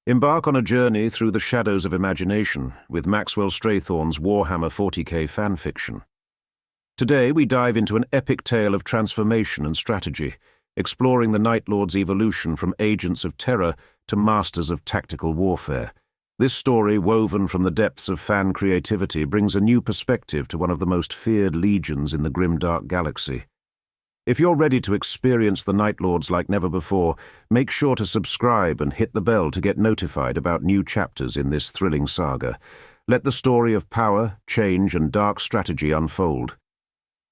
Embark on a journey through the shadows of imagination with Maxwell Strathorn's Warhammer 40K fanfiction. Today we dive into an epic tale of transformation and strategy, exploring the Night Lord's evolution from agents of terror to masters of tactical warfare. This story, woven from the depths of fan creativity, brings a new perspective to one of the most feared legions in the Grimdark galaxy. If you're ready to experience the Night Lords like never before, make sure to subscribe and hit the bell to get notified about new chapters in this thrilling saga. Let the story of power, change, and dark strategy unfold.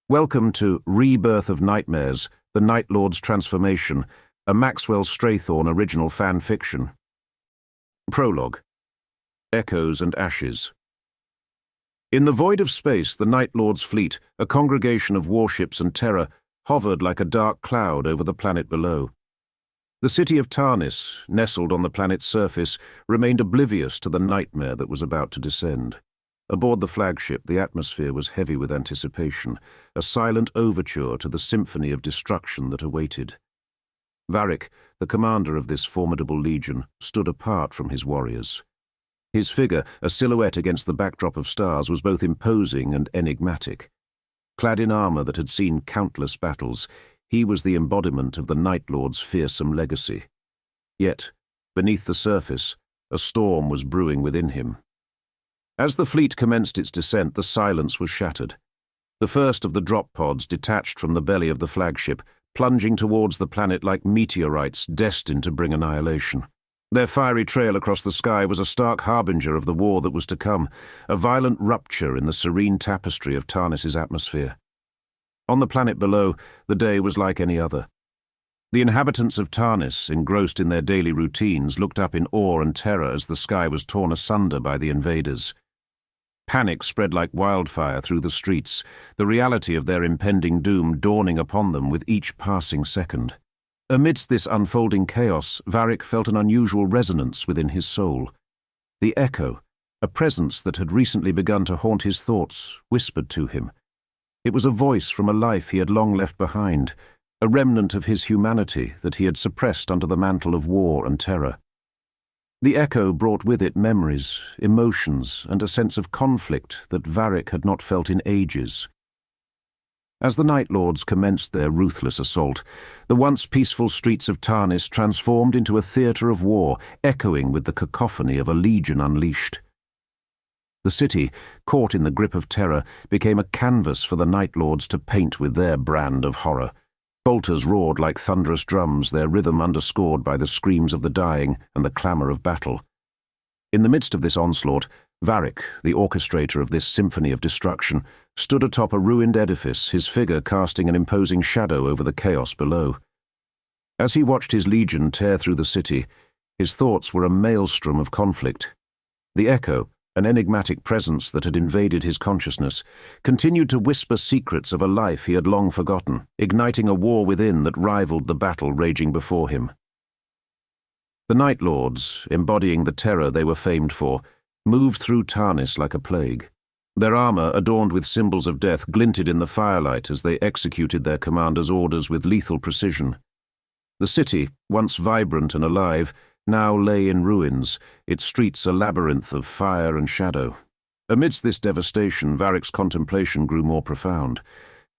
Welcome to Rebirth of Nightmares, the Night Lord's Transformation, a Maxwell Strathorn original fan fiction. Prologue. Echoes and Ashes. In the void of space, the Night Lord's fleet, a congregation of warships and terror, hovered like a dark cloud over the planet below. The city of Tarnis, nestled on the planet's surface, remained oblivious to the nightmare that was about to descend. Aboard the flagship, the atmosphere was heavy with anticipation, a silent overture to the symphony of destruction that awaited. Varik, the commander of this formidable legion, stood apart from his warriors. His figure, a silhouette against the backdrop of stars, was both imposing and enigmatic. Clad in armor that had seen countless battles, he was the embodiment of the Night Lord's fearsome legacy. Yet, beneath the surface, a storm was brewing within him. As the fleet commenced its descent, the silence was shattered. The first of the drop pods detached from the belly of the flagship, plunging towards the planet like meteorites destined to bring annihilation. Their fiery trail across the sky was a stark harbinger of the war that was to come, a violent rupture in the serene tapestry of Tarnis's atmosphere. On the planet below, the day was like any other. The inhabitants of Tarnis, engrossed in their daily routines, looked up in awe and terror as the sky was torn asunder by the invaders. Panic spread like wildfire through the streets, the reality of their impending doom dawning upon them with each passing second. Amidst this unfolding chaos, Varik felt an unusual resonance within his soul. The echo, a presence that had recently begun to haunt his thoughts, whispered to him. It was a voice from a life he had long left behind, a remnant of his humanity that he had suppressed under the mantle of war and terror. The echo brought with it memories, emotions, and a sense of conflict that Varik had not felt in ages. As the Night Lords commenced their ruthless assault, the once peaceful streets of Tarnis transformed into a theatre of war, echoing with the cacophony of a legion unleashed. The city, caught in the grip of terror, became a canvas for the Night Lords to paint with their brand of horror. Bolters roared like thunderous drums, their rhythm underscored by the screams of the dying and the clamour of battle. In the midst of this onslaught, Varik, the orchestrator of this symphony of destruction, stood atop a ruined edifice, his figure casting an imposing shadow over the chaos below. As he watched his legion tear through the city, his thoughts were a maelstrom of conflict. The echo, an enigmatic presence that had invaded his consciousness, continued to whisper secrets of a life he had long forgotten, igniting a war within that rivaled the battle raging before him. The Night Lords, embodying the terror they were famed for, moved through Tarnis like a plague. Their armor, adorned with symbols of death, glinted in the firelight as they executed their commander's orders with lethal precision. The city, once vibrant and alive, now lay in ruins, its streets a labyrinth of fire and shadow. Amidst this devastation, Varik's contemplation grew more profound.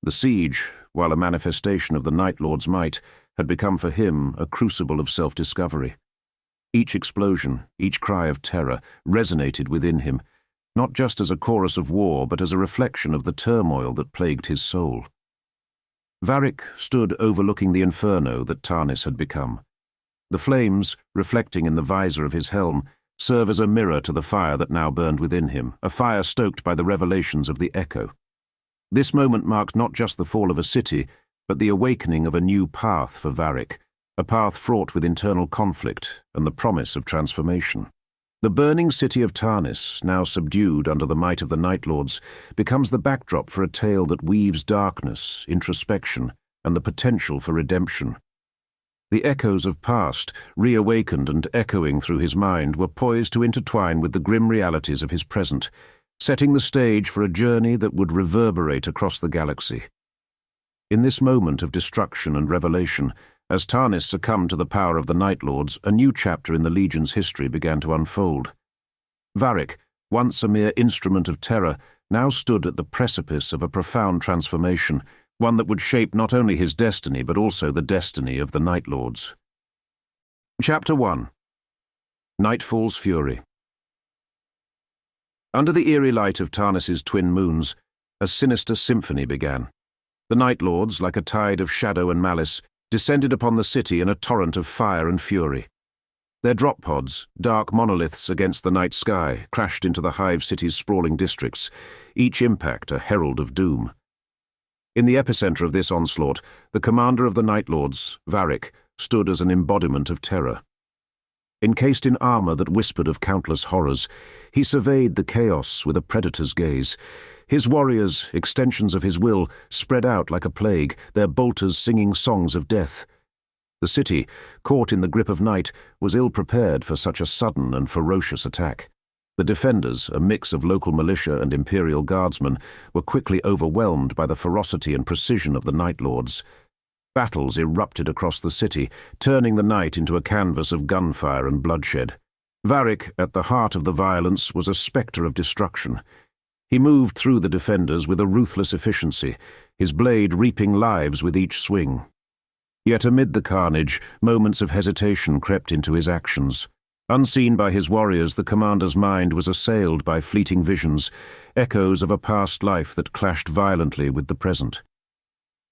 The siege, while a manifestation of the Night Lord's might, had become for him a crucible of self-discovery. Each explosion, each cry of terror, resonated within him, not just as a chorus of war, but as a reflection of the turmoil that plagued his soul. Varik stood overlooking the inferno that Tarnis had become. The flames, reflecting in the visor of his helm, serve as a mirror to the fire that now burned within him, a fire stoked by the revelations of the echo. This moment marked not just the fall of a city, but the awakening of a new path for Varik, a path fraught with internal conflict and the promise of transformation. The burning city of Tarnis, now subdued under the might of the Night Lords, becomes the backdrop for a tale that weaves darkness, introspection, and the potential for redemption. The echoes of past, reawakened and echoing through his mind, were poised to intertwine with the grim realities of his present, setting the stage for a journey that would reverberate across the galaxy. In this moment of destruction and revelation, As Tarnis succumbed to the power of the Night Lords, a new chapter in the Legion's history began to unfold. Varik, once a mere instrument of terror, now stood at the precipice of a profound transformation, one that would shape not only his destiny but also the destiny of the Night Lords. Chapter 1. Nightfall's Fury. Under the eerie light of Tarnis's twin moons, a sinister symphony began. The Night Lords, like a tide of shadow and malice, descended upon the city in a torrent of fire and fury. Their drop pods, dark monoliths against the night sky, crashed into the Hive city's sprawling districts, each impact a herald of doom. In the epicenter of this onslaught, the commander of the Night Lords, Varik, stood as an embodiment of terror. Encased in armor that whispered of countless horrors, he surveyed the chaos with a predator's gaze. His warriors, extensions of his will, spread out like a plague, their bolters singing songs of death. The city, caught in the grip of night, was ill-prepared for such a sudden and ferocious attack. The defenders, a mix of local militia and Imperial guardsmen, were quickly overwhelmed by the ferocity and precision of the Night Lords. Battles erupted across the city, turning the night into a canvas of gunfire and bloodshed. Varik, at the heart of the violence, was a spectre of destruction. He moved through the defenders with a ruthless efficiency, his blade reaping lives with each swing. Yet amid the carnage, moments of hesitation crept into his actions. Unseen by his warriors, the commander's mind was assailed by fleeting visions, echoes of a past life that clashed violently with the present.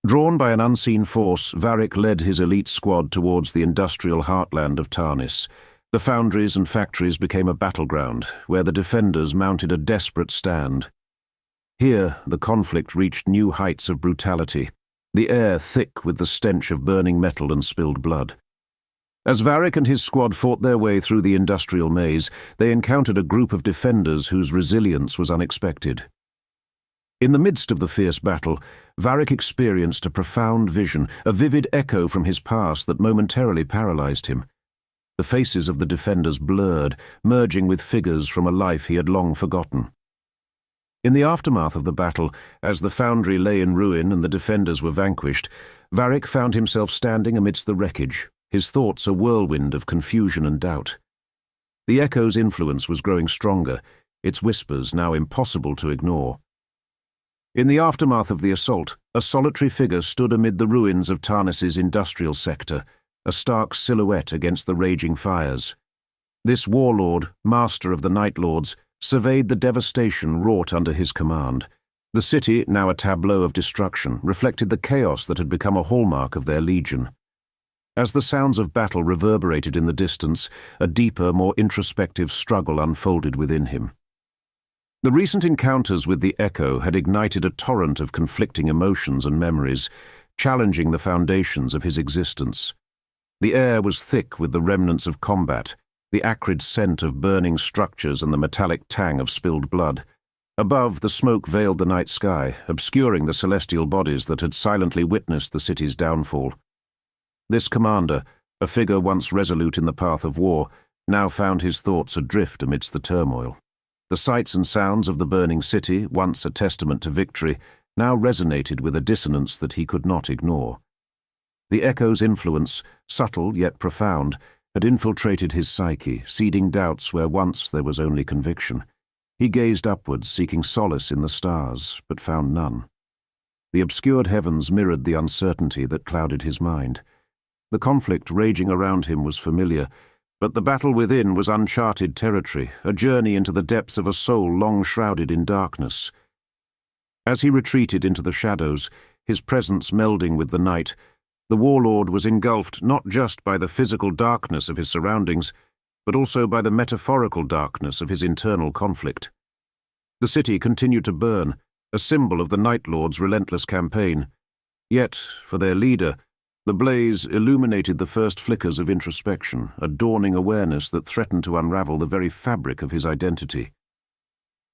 Drawn by an unseen force, Varik led his elite squad towards the industrial heartland of Tarnis. The foundries and factories became a battleground, where the defenders mounted a desperate stand. Here, the conflict reached new heights of brutality, the air thick with the stench of burning metal and spilled blood. As Varik and his squad fought their way through the industrial maze, they encountered a group of defenders whose resilience was unexpected. In the midst of the fierce battle, Varik experienced a profound vision, a vivid echo from his past that momentarily paralyzed him. The faces of the defenders blurred, merging with figures from a life he had long forgotten. In the aftermath of the battle, as the foundry lay in ruin and the defenders were vanquished, Varik found himself standing amidst the wreckage, his thoughts a whirlwind of confusion and doubt. The echo's influence was growing stronger, its whispers now impossible to ignore. In the aftermath of the assault, a solitary figure stood amid the ruins of Tarnis's industrial sector, a stark silhouette against the raging fires. This warlord, master of the Night Lords, surveyed the devastation wrought under his command. The city, now a tableau of destruction, reflected the chaos that had become a hallmark of their legion. As the sounds of battle reverberated in the distance, a deeper, more introspective struggle unfolded within him. The recent encounters with the Echo had ignited a torrent of conflicting emotions and memories, challenging the foundations of his existence. The air was thick with the remnants of combat, the acrid scent of burning structures and the metallic tang of spilled blood. Above, the smoke veiled the night sky, obscuring the celestial bodies that had silently witnessed the city's downfall. This commander, a figure once resolute in the path of war, now found his thoughts adrift amidst the turmoil. The sights and sounds of the burning city, once a testament to victory, now resonated with a dissonance that he could not ignore. The Echo's influence, subtle yet profound, had infiltrated his psyche, seeding doubts where once there was only conviction. He gazed upwards, seeking solace in the stars, but found none. The obscured heavens mirrored the uncertainty that clouded his mind. The conflict raging around him was familiar, but the battle within was uncharted territory, a journey into the depths of a soul long shrouded in darkness. As he retreated into the shadows, his presence melding with the night, the warlord was engulfed not just by the physical darkness of his surroundings, but also by the metaphorical darkness of his internal conflict. The city continued to burn, a symbol of the Night Lord's relentless campaign. Yet, for their leader, the blaze illuminated the first flickers of introspection, a dawning awareness that threatened to unravel the very fabric of his identity.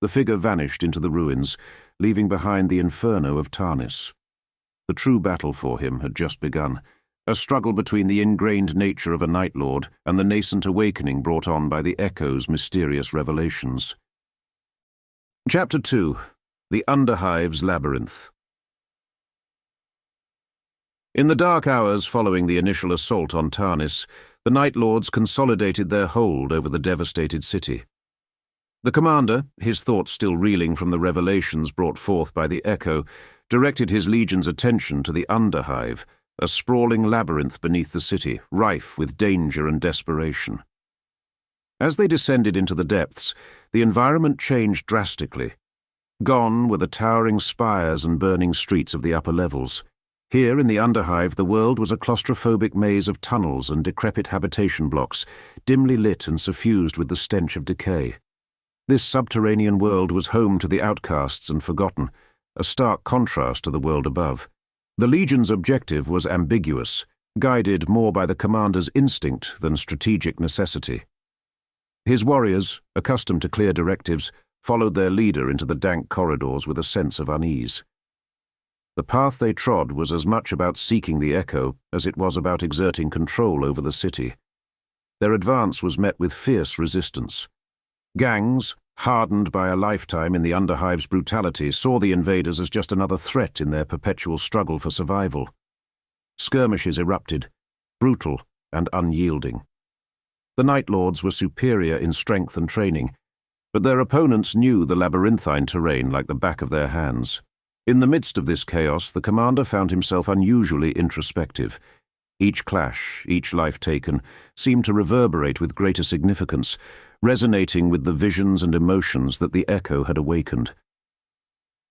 The figure vanished into the ruins, leaving behind the inferno of Tarnis. The true battle for him had just begun, a struggle between the ingrained nature of a Night Lord and the nascent awakening brought on by the Echo's mysterious revelations. Chapter 2. The Underhive's Labyrinth. In the dark hours following the initial assault on Tarnis, the Night Lords consolidated their hold over the devastated city. The commander, his thoughts still reeling from the revelations brought forth by the Echo, directed his legion's attention to the Underhive, a sprawling labyrinth beneath the city, rife with danger and desperation. As they descended into the depths, the environment changed drastically. Gone were the towering spires and burning streets of the upper levels. Here in the Underhive, the world was a claustrophobic maze of tunnels and decrepit habitation blocks, dimly lit and suffused with the stench of decay. This subterranean world was home to the outcasts and forgotten, a stark contrast to the world above. The Legion's objective was ambiguous, guided more by the commander's instinct than strategic necessity. His warriors, accustomed to clear directives, followed their leader into the dank corridors with a sense of unease. The path they trod was as much about seeking the Echo as it was about exerting control over the city. Their advance was met with fierce resistance. Gangs, hardened by a lifetime in the Underhive's brutality, saw the invaders as just another threat in their perpetual struggle for survival. Skirmishes erupted, brutal and unyielding. The Night Lords were superior in strength and training, but their opponents knew the labyrinthine terrain like the back of their hands. In the midst of this chaos, the commander found himself unusually introspective. Each clash, each life taken, seemed to reverberate with greater significance, resonating with the visions and emotions that the Echo had awakened.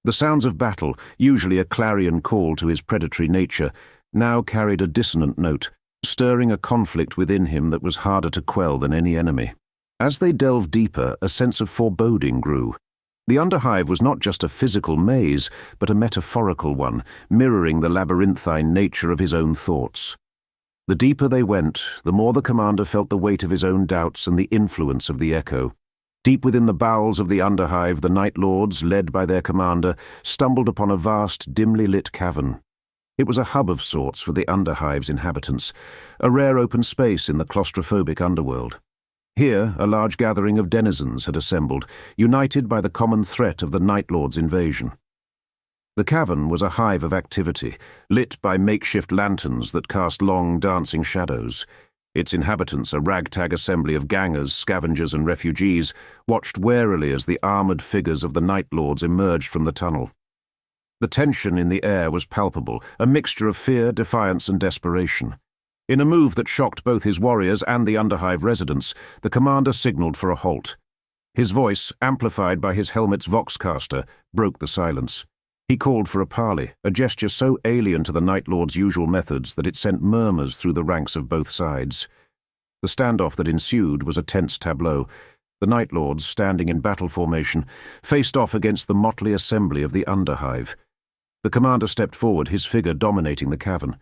The sounds of battle, usually a clarion call to his predatory nature, now carried a dissonant note, stirring a conflict within him that was harder to quell than any enemy. As they delved deeper, a sense of foreboding grew. The Underhive was not just a physical maze, but a metaphorical one, mirroring the labyrinthine nature of his own thoughts. The deeper they went, the more the commander felt the weight of his own doubts and the influence of the Echo. Deep within the bowels of the Underhive, the Night Lords, led by their commander, stumbled upon a vast, dimly lit cavern. It was a hub of sorts for the Underhive's inhabitants, a rare open space in the claustrophobic underworld. Here, a large gathering of denizens had assembled, united by the common threat of the Night Lord's invasion. The cavern was a hive of activity, lit by makeshift lanterns that cast long, dancing shadows. Its inhabitants, a ragtag assembly of gangers, scavengers and refugees, watched warily as the armoured figures of the Night Lords emerged from the tunnel. The tension in the air was palpable, a mixture of fear, defiance and desperation. In a move that shocked both his warriors and the Underhive residents, the commander signalled for a halt. His voice, amplified by his helmet's voxcaster, broke the silence. He called for a parley, a gesture so alien to the Night Lord's usual methods that it sent murmurs through the ranks of both sides. The standoff that ensued was a tense tableau. The Night Lords, standing in battle formation, faced off against the motley assembly of the Underhive. The commander stepped forward, his figure dominating the cavern.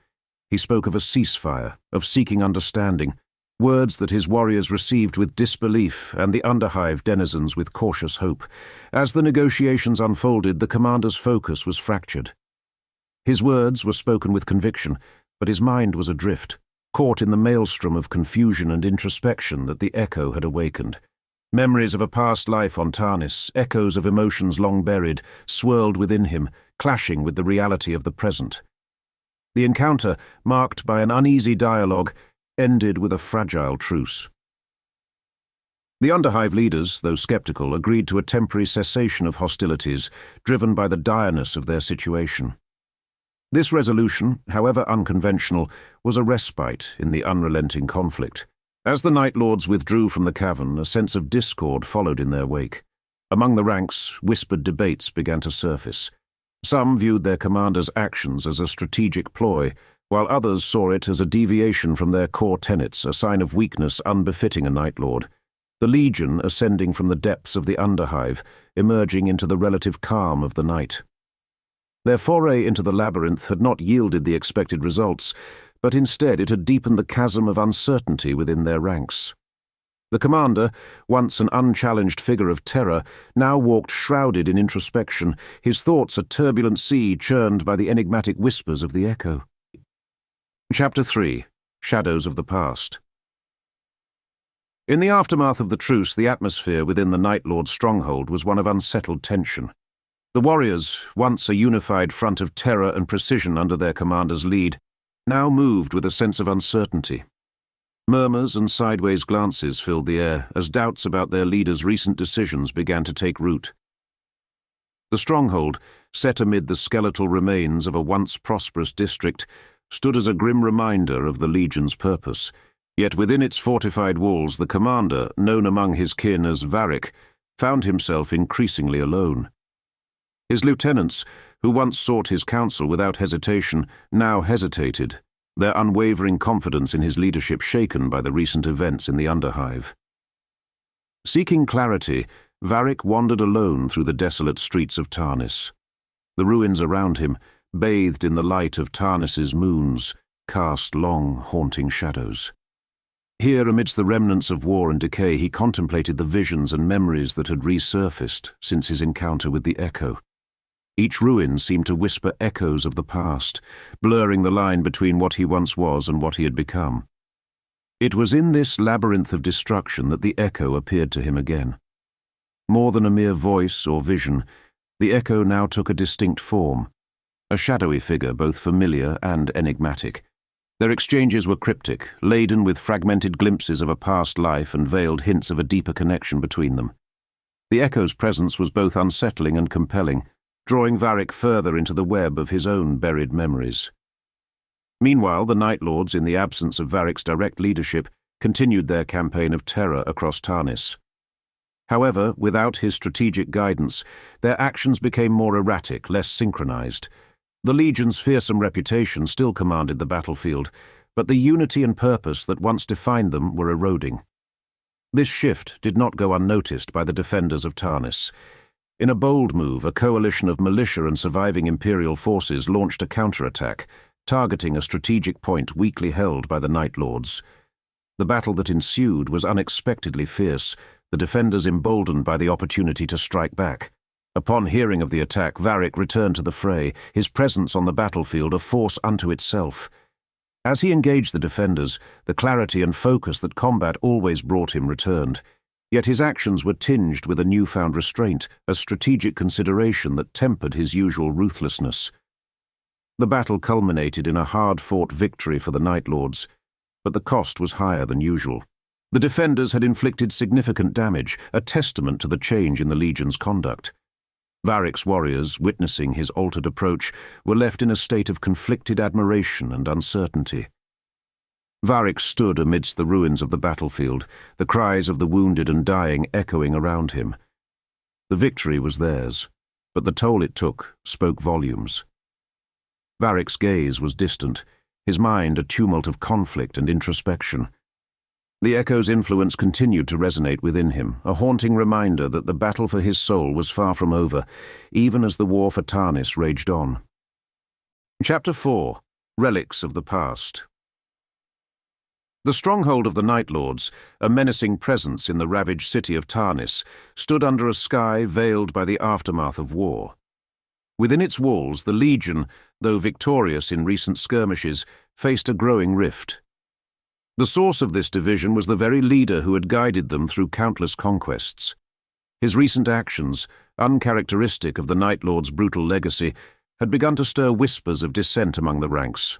He spoke of a ceasefire, of seeking understanding, words that his warriors received with disbelief and the Underhive denizens with cautious hope. As the negotiations unfolded, the commander's focus was fractured. His words were spoken with conviction, but his mind was adrift, caught in the maelstrom of confusion and introspection that the Echo had awakened. Memories of a past life on Tarnis, echoes of emotions long buried, swirled within him, clashing with the reality of the present. The encounter, marked by an uneasy dialogue, ended with a fragile truce. The Underhive leaders, though skeptical, agreed to a temporary cessation of hostilities, driven by the direness of their situation. This resolution, however unconventional, was a respite in the unrelenting conflict. As the Night Lords withdrew from the cavern, a sense of discord followed in their wake. Among the ranks, whispered debates began to surface. Some viewed their commander's actions as a strategic ploy, while others saw it as a deviation from their core tenets, a sign of weakness unbefitting a Night Lord. The Legion ascending from the depths of the Underhive, emerging into the relative calm of the night. Their foray into the labyrinth had not yielded the expected results, but instead it had deepened the chasm of uncertainty within their ranks. The commander, once an unchallenged figure of terror, now walked shrouded in introspection, his thoughts a turbulent sea churned by the enigmatic whispers of the Echo. Chapter 3. Shadows of the Past. In the aftermath of the truce, the atmosphere within the Night Lord's stronghold was one of unsettled tension. The warriors, once a unified front of terror and precision under their commander's lead, now moved with a sense of uncertainty. Murmurs and sideways glances filled the air as doubts about their leader's recent decisions began to take root. The stronghold, set amid the skeletal remains of a once prosperous district, stood as a grim reminder of the Legion's purpose. Yet within its fortified walls, the commander, known among his kin as Varik, found himself increasingly alone. His lieutenants, who once sought his counsel without hesitation, now hesitated, their unwavering confidence in his leadership shaken by the recent events in the Underhive. Seeking clarity, Varik wandered alone through the desolate streets of Tarnis. The ruins around him, bathed in the light of Tarnis's moons, cast long, haunting shadows. Here, amidst the remnants of war and decay, he contemplated the visions and memories that had resurfaced since his encounter with the Echo. Each ruin seemed to whisper echoes of the past, blurring the line between what he once was and what he had become. It was in this labyrinth of destruction that the Echo appeared to him again. More than a mere voice or vision, the Echo now took a distinct form, a shadowy figure both familiar and enigmatic. Their exchanges were cryptic, laden with fragmented glimpses of a past life and veiled hints of a deeper connection between them. The Echo's presence was both unsettling and compelling, drawing Varik further into the web of his own buried memories. Meanwhile, the Night Lords, in the absence of Varik's direct leadership, continued their campaign of terror across Tarnis. However, without his strategic guidance, their actions became more erratic, less synchronized. The Legion's fearsome reputation still commanded the battlefield, but the unity and purpose that once defined them were eroding. This shift did not go unnoticed by the defenders of Tarnis. In a bold move, a coalition of militia and surviving Imperial forces launched a counterattack, targeting a strategic point weakly held by the Night Lords. The battle that ensued was unexpectedly fierce, the defenders emboldened by the opportunity to strike back. Upon hearing of the attack, Varik returned to the fray, his presence on the battlefield a force unto itself. As he engaged the defenders, the clarity and focus that combat always brought him returned. Yet his actions were tinged with a newfound restraint, a strategic consideration that tempered his usual ruthlessness. The battle culminated in a hard-fought victory for the Night Lords, but the cost was higher than usual. The defenders had inflicted significant damage, a testament to the change in the Legion's conduct. Varik's warriors, witnessing his altered approach, were left in a state of conflicted admiration and uncertainty. Varik stood amidst the ruins of the battlefield, the cries of the wounded and dying echoing around him. The victory was theirs, but the toll it took spoke volumes. Varik's gaze was distant, his mind a tumult of conflict and introspection. The Echo's influence continued to resonate within him, a haunting reminder that the battle for his soul was far from over, even as the war for Tarnis raged on. Chapter 4. Relics of the Past. The stronghold of the Night Lords, a menacing presence in the ravaged city of Tarnis, stood under a sky veiled by the aftermath of war. Within its walls, the Legion, though victorious in recent skirmishes, faced a growing rift. The source of this division was the very leader who had guided them through countless conquests. His recent actions, uncharacteristic of the Night Lord's brutal legacy, had begun to stir whispers of dissent among the ranks.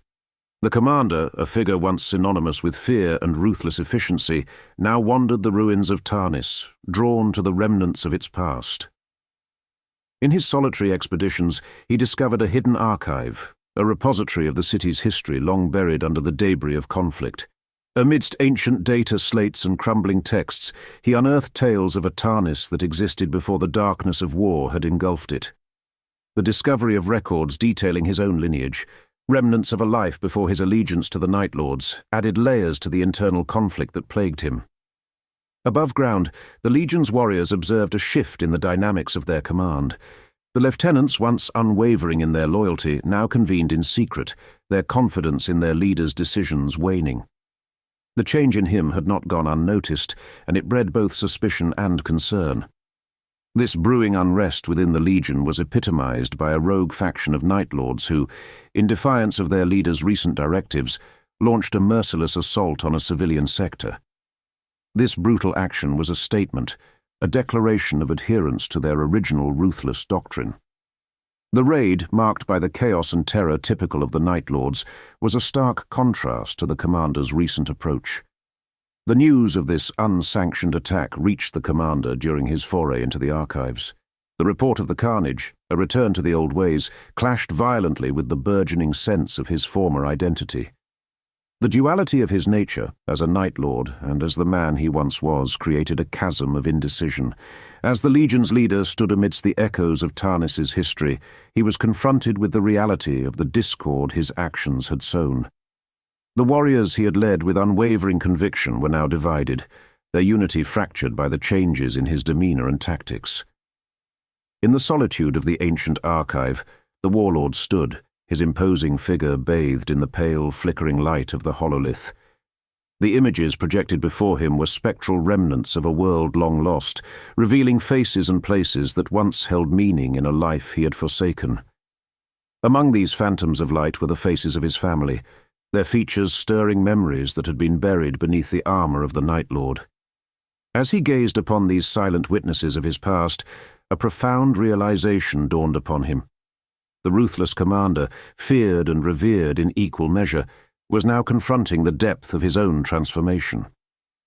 The commander, a figure once synonymous with fear and ruthless efficiency, now wandered the ruins of Tarnis, drawn to the remnants of its past. In his solitary expeditions, he discovered a hidden archive, a repository of the city's history long buried under the debris of conflict. Amidst ancient data slates and crumbling texts, he unearthed tales of a Tarnis that existed before the darkness of war had engulfed it. The discovery of records detailing his own lineage, remnants of a life before his allegiance to the Night Lords, added layers to the internal conflict that plagued him. Above ground, the Legion's warriors observed a shift in the dynamics of their command. The lieutenants, once unwavering in their loyalty, now convened in secret, their confidence in their leader's decisions waning. The change in him had not gone unnoticed, and it bred both suspicion and concern. This brewing unrest within the Legion was epitomized by a rogue faction of Night Lords who, in defiance of their leader's recent directives, launched a merciless assault on a civilian sector. This brutal action was a statement, a declaration of adherence to their original ruthless doctrine. The raid, marked by the chaos and terror typical of the Night Lords, was a stark contrast to the commander's recent approach. The news of this unsanctioned attack reached the commander during his foray into the archives. The report of the carnage, a return to the old ways, clashed violently with the burgeoning sense of his former identity. The duality of his nature, as a Night Lord and as the man he once was, created a chasm of indecision. As the Legion's leader stood amidst the echoes of Tarnis's history, he was confronted with the reality of the discord his actions had sown. The warriors he had led with unwavering conviction were now divided, their unity fractured by the changes in his demeanor and tactics. In the solitude of the ancient archive, the warlord stood, his imposing figure bathed in the pale, flickering light of the hololith. The images projected before him were spectral remnants of a world long lost, revealing faces and places that once held meaning in a life he had forsaken. Among these phantoms of light were the faces of his family, their features stirring memories that had been buried beneath the armor of the Night Lord. As he gazed upon these silent witnesses of his past, a profound realization dawned upon him. The ruthless commander, feared and revered in equal measure, was now confronting the depth of his own transformation.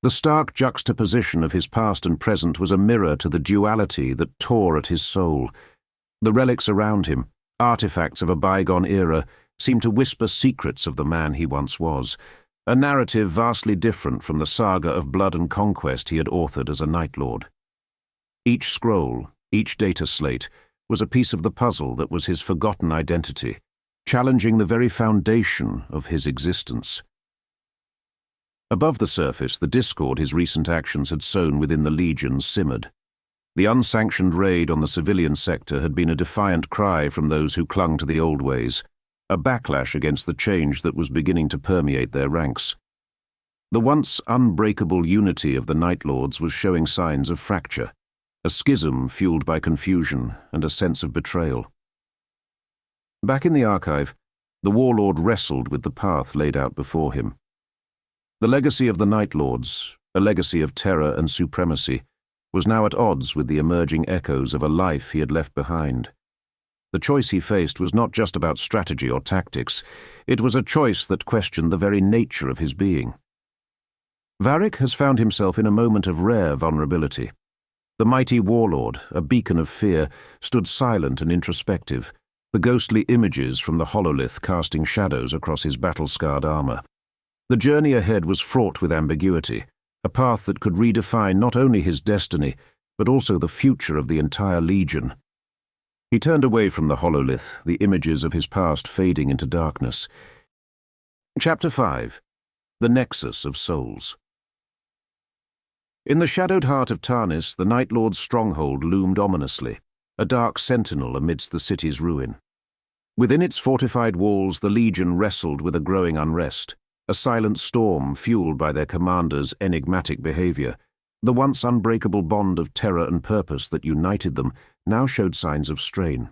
The stark juxtaposition of his past and present was a mirror to the duality that tore at his soul. The relics around him, artifacts of a bygone era, seemed to whisper secrets of the man he once was, a narrative vastly different from the saga of blood and conquest he had authored as a Night Lord. Each scroll, each data slate, was a piece of the puzzle that was his forgotten identity, challenging the very foundation of his existence. Above the surface, the discord his recent actions had sown within the Legion simmered. The unsanctioned raid on the civilian sector had been a defiant cry from those who clung to the old ways, a backlash against the change that was beginning to permeate their ranks. The once unbreakable unity of the Night Lords was showing signs of fracture, a schism fueled by confusion and a sense of betrayal. Back in the archive, the warlord wrestled with the path laid out before him. The legacy of the Night Lords, a legacy of terror and supremacy, was now at odds with the emerging echoes of a life he had left behind. The choice he faced was not just about strategy or tactics, it was a choice that questioned the very nature of his being. Varik has found himself in a moment of rare vulnerability. The mighty warlord, a beacon of fear, stood silent and introspective, the ghostly images from the hololith casting shadows across his battle-scarred armor. The journey ahead was fraught with ambiguity, a path that could redefine not only his destiny, but also the future of the entire Legion. He turned away from the hololith, the images of his past fading into darkness. Chapter 5. The Nexus of Souls. In the shadowed heart of Tarnis, the Night Lord's stronghold loomed ominously, a dark sentinel amidst the city's ruin. Within its fortified walls, the Legion wrestled with a growing unrest, a silent storm fueled by their commander's enigmatic behavior. The once unbreakable bond of terror and purpose that united them now showed signs of strain.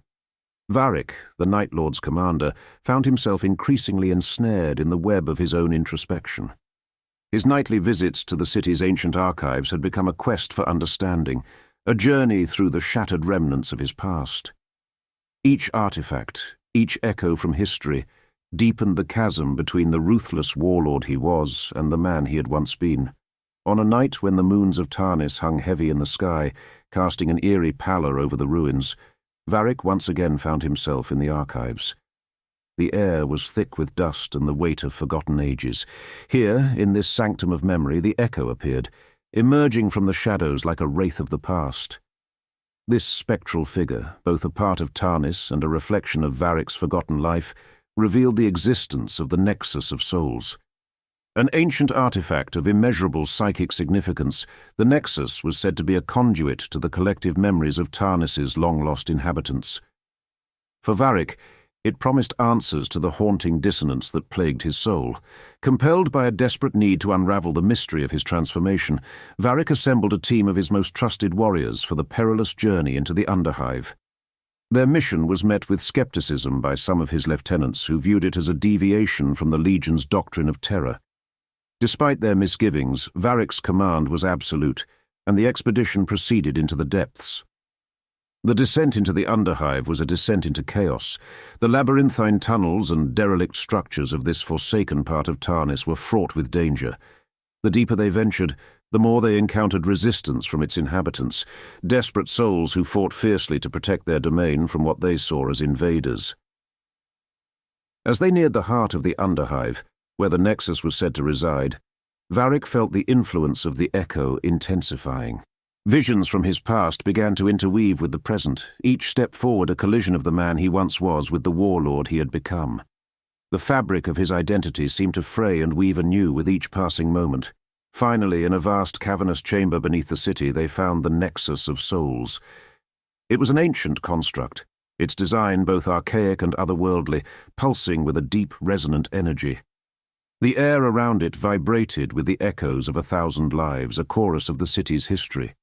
Varik, the Night Lord's commander, found himself increasingly ensnared in the web of his own introspection. His nightly visits to the city's ancient archives had become a quest for understanding, a journey through the shattered remnants of his past. Each artifact, each echo from history, deepened the chasm between the ruthless warlord he was and the man he had once been. On a night when the moons of Tarnis hung heavy in the sky, casting an eerie pallor over the ruins, Varik once again found himself in the archives. The air was thick with dust and the weight of forgotten ages. Here, in this sanctum of memory, the echo appeared, emerging from the shadows like a wraith of the past. This spectral figure, both a part of Tarnis and a reflection of Varik's forgotten life, revealed the existence of the Nexus of Souls. An ancient artifact of immeasurable psychic significance, the Nexus was said to be a conduit to the collective memories of Tarnis's long-lost inhabitants. For Varik, it promised answers to the haunting dissonance that plagued his soul. Compelled by a desperate need to unravel the mystery of his transformation, Varik assembled a team of his most trusted warriors for the perilous journey into the Underhive. Their mission was met with skepticism by some of his lieutenants, who viewed it as a deviation from the Legion's doctrine of terror. Despite their misgivings, Varik's command was absolute, and the expedition proceeded into the depths. The descent into the Underhive was a descent into chaos. The labyrinthine tunnels and derelict structures of this forsaken part of Tarnis were fraught with danger. The deeper they ventured, the more they encountered resistance from its inhabitants, desperate souls who fought fiercely to protect their domain from what they saw as invaders. As they neared the heart of the Underhive, where the Nexus was said to reside, Varik felt the influence of the echo intensifying. Visions from his past began to interweave with the present, each step forward a collision of the man he once was with the warlord he had become. The fabric of his identity seemed to fray and weave anew with each passing moment. Finally, in a vast cavernous chamber beneath the city, they found the Nexus of Souls. It was an ancient construct, its design both archaic and otherworldly, pulsing with a deep, resonant energy. The air around it vibrated with the echoes of 1,000 lives, a chorus of the city's history.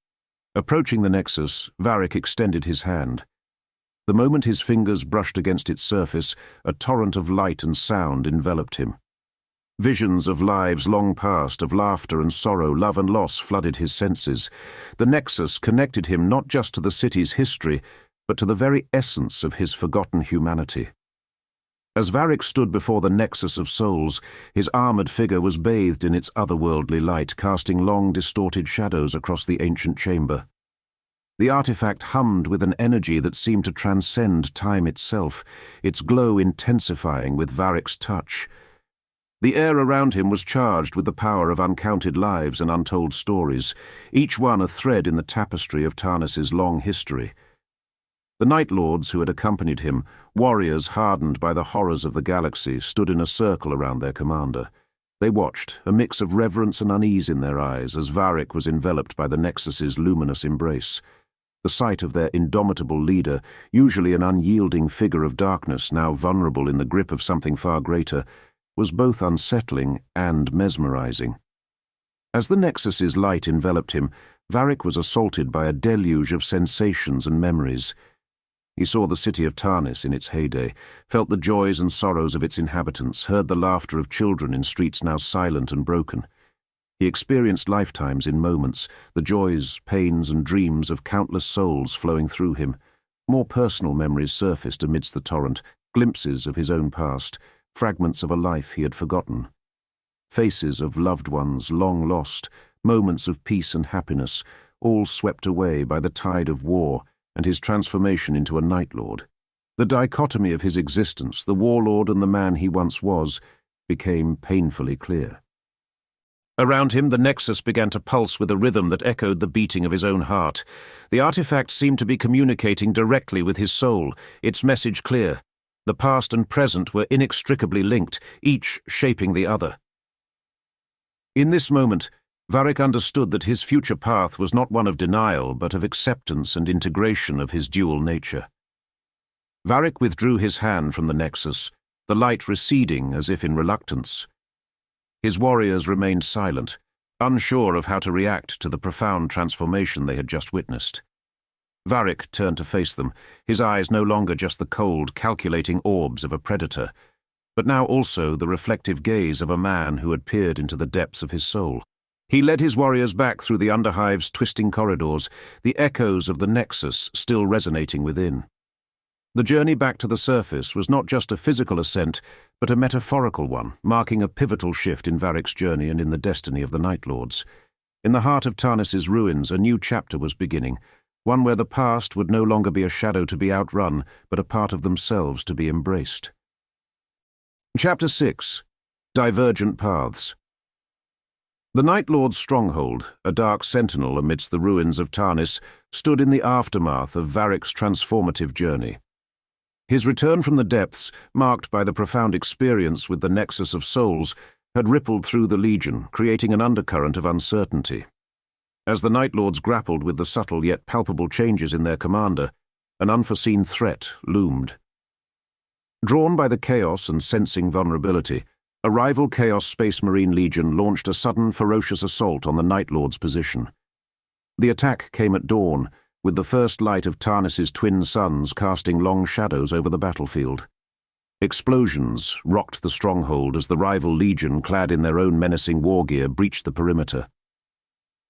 Approaching the Nexus, Varik extended his hand. The moment his fingers brushed against its surface, a torrent of light and sound enveloped him. Visions of lives long past, of laughter and sorrow, love and loss flooded his senses. The Nexus connected him not just to the city's history, but to the very essence of his forgotten humanity. As Varik stood before the Nexus of Souls, his armoured figure was bathed in its otherworldly light, casting long, distorted shadows across the ancient chamber. The artifact hummed with an energy that seemed to transcend time itself, its glow intensifying with Varik's touch. The air around him was charged with the power of uncounted lives and untold stories, each one a thread in the tapestry of Tarnis's long history. The Night Lords who had accompanied him, warriors hardened by the horrors of the galaxy, stood in a circle around their commander. They watched, a mix of reverence and unease in their eyes, as Varik was enveloped by the Nexus's luminous embrace. The sight of their indomitable leader, usually an unyielding figure of darkness, now vulnerable in the grip of something far greater, was both unsettling and mesmerizing. As the Nexus's light enveloped him, Varik was assaulted by a deluge of sensations and memories. He saw the city of Tarnis in its heyday, felt the joys and sorrows of its inhabitants, heard the laughter of children in streets now silent and broken. He experienced lifetimes in moments, the joys, pains, and dreams of countless souls flowing through him. More personal memories surfaced amidst the torrent, glimpses of his own past, fragments of a life he had forgotten. Faces of loved ones long lost, moments of peace and happiness, all swept away by the tide of war and his transformation into a Night Lord. The dichotomy of his existence, the warlord and the man he once was, became painfully clear. Around him, the Nexus began to pulse with a rhythm that echoed the beating of his own heart. The artifact seemed to be communicating directly with his soul, its message clear. The past and present were inextricably linked, each shaping the other. In this moment, Varik understood that his future path was not one of denial, but of acceptance and integration of his dual nature. Varik withdrew his hand from the Nexus, the light receding as if in reluctance. His warriors remained silent, unsure of how to react to the profound transformation they had just witnessed. Varik turned to face them, his eyes no longer just the cold, calculating orbs of a predator, but now also the reflective gaze of a man who had peered into the depths of his soul. He led his warriors back through the Underhive's twisting corridors, the echoes of the Nexus still resonating within. The journey back to the surface was not just a physical ascent, but a metaphorical one, marking a pivotal shift in Varik's journey and in the destiny of the Night Lords. In the heart of Tarnis's ruins, a new chapter was beginning, one where the past would no longer be a shadow to be outrun, but a part of themselves to be embraced. Chapter 6. Divergent Paths. The Night Lord's stronghold, a dark sentinel amidst the ruins of Tarnis, stood in the aftermath of Varik's transformative journey. His return from the depths, marked by the profound experience with the Nexus of Souls, had rippled through the Legion, creating an undercurrent of uncertainty. As the Night Lords grappled with the subtle yet palpable changes in their commander, an unforeseen threat loomed. Drawn by the chaos and sensing vulnerability, a rival Chaos Space Marine Legion launched a sudden, ferocious assault on the Night Lord's position. The attack came at dawn, with the first light of Tarnis's twin suns casting long shadows over the battlefield. Explosions rocked the stronghold as the rival Legion, clad in their own menacing war gear, breached the perimeter.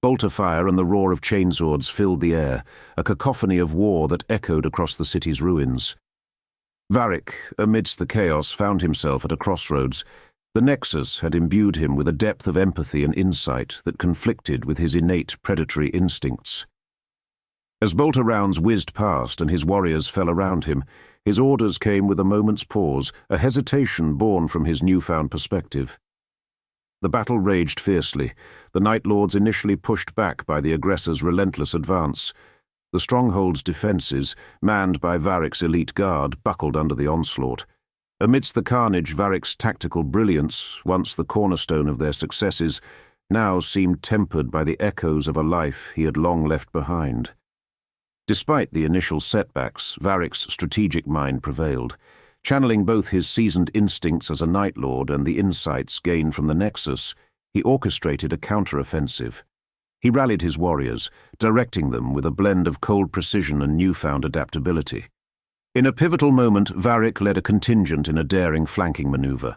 Bolter fire and the roar of chainswords filled the air, a cacophony of war that echoed across the city's ruins. Varik, amidst the chaos, found himself at a crossroads. The Nexus had imbued him with a depth of empathy and insight that conflicted with his innate predatory instincts. As bolter rounds whizzed past and his warriors fell around him, his orders came with a moment's pause, a hesitation born from his newfound perspective. The battle raged fiercely. The Night Lords initially pushed back by the aggressor's relentless advance. The stronghold's defences, manned by Varik's elite guard, buckled under the onslaught. Amidst the carnage, Varik's tactical brilliance, once the cornerstone of their successes, now seemed tempered by the echoes of a life he had long left behind. Despite the initial setbacks, Varik's strategic mind prevailed. Channeling both his seasoned instincts as a Night Lord and the insights gained from the Nexus, he orchestrated a counter-offensive. He rallied his warriors, directing them with a blend of cold precision and newfound adaptability. In a pivotal moment, Varik led a contingent in a daring flanking maneuver.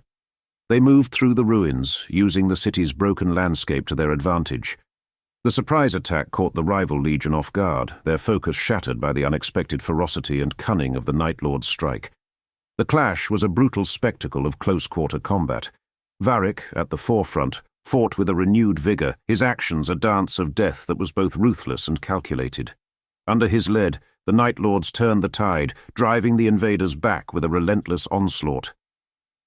They moved through the ruins, using the city's broken landscape to their advantage. The surprise attack caught the rival legion off guard, their focus shattered by the unexpected ferocity and cunning of the Night Lord's strike. The clash was a brutal spectacle of close-quarter combat. Varik, at the forefront, fought with a renewed vigour, his actions a dance of death that was both ruthless and calculated. Under his lead, the Night Lords turned the tide, driving the invaders back with a relentless onslaught.